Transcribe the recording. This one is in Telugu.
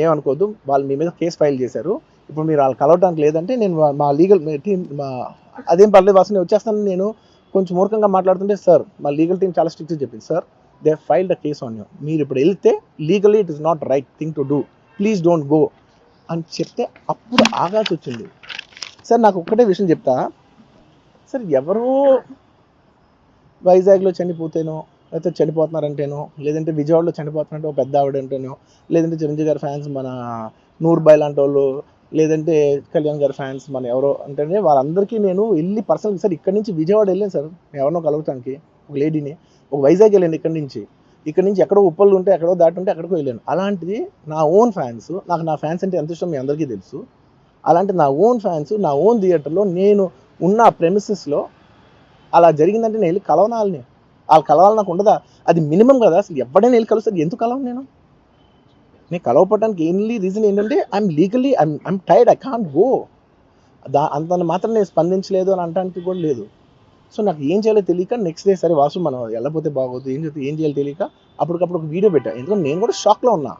ఏమనుకోవద్దు, వాళ్ళు మీ మీద కేసు ఫైల్ చేశారు. ఇప్పుడు మీరు వాళ్ళు కలవడానికి లేదంటే నేను మా లీగల్ టీం అదేం పర్లేదు వాసు, నేను వచ్చేస్తాను. నేను కొంచెం మూర్ఖంగా మాట్లాడుతుంటే, సార్ మా లీగల్ టీం చాలా స్ట్రిక్ట్గా చెప్పింది, sir they filed the case on you, మీరు ఇప్పుడు వెళ్తే legally it is not right thing to do, please don't go అని చెప్తే అప్పుడు ఆగాల్సి వచ్చింది. సార్ నాకు ఒక్కటే విషయం చెప్తా సార్, ఎవరో వైజాగ్లో చనిపోతేనో, లేకపోతే చనిపోతున్నారంటేనో, లేదంటే విజయవాడలో చనిపోతున్నారంటే ఒక పెద్ద ఆవిడ అంటేనో, లేదంటే చిరంజీవి గారి ఫ్యాన్స్ మన నూర్బాయ్ లాంటి వాళ్ళు, లేదంటే కళ్యాణ్ గారి ఫ్యాన్స్ మన ఎవరో అంటేనే వాళ్ళందరికీ నేను వెళ్ళి పర్సనల్, సార్ ఇక్కడ నుంచి విజయవాడ వెళ్ళాను సార్ ఎవరినో కలవటానికి, ఒక లేడీని, ఒక వైజాగ్ వెళ్ళాను ఇక్కడ నుంచి ఎక్కడో ఉప్పలు ఉంటే ఎక్కడో దాటి ఉంటే ఎక్కడికో వెళ్ళాను. అలాంటిది నా ఓన్ ఫ్యాన్స్, నాకు నా ఫ్యాన్స్ అంటే ఎంత ఇష్టం మీ అందరికీ తెలుసు. అలాంటి నా ఓన్ ఫ్యాన్స్ నా ఓన్ థియేటర్లో నేను ఉన్న ప్రెమిసెస్లో అలా జరిగిందంటే నేను వెళ్ళి కలవనాలని, వాళ్ళు కలవాలి నాకు ఉండదా? అది మినిమం కదా. అసలు ఎవడైనా వెళ్ళి కలుస్తారు, ఎందుకు కలవను నేను కలవపడడానికి ఓన్లీ రీజన్ ఏంటంటే I'm legally I'm tired, I can't go. అంత మాత్రం నేను స్పందించలేదు అని అనడానికి కూడా లేదు. సో నాకు ఏం చేయాలో తెలియక నెక్స్ట్ డే సరే వాసు మనం వెళ్ళకపోతే బాగోదు, ఏం చేయాలో తెలియక అప్పటికప్పుడు ఒక వీడియో పెట్టా, ఎందుకంటే నేను కూడా షాక్లో ఉన్నా.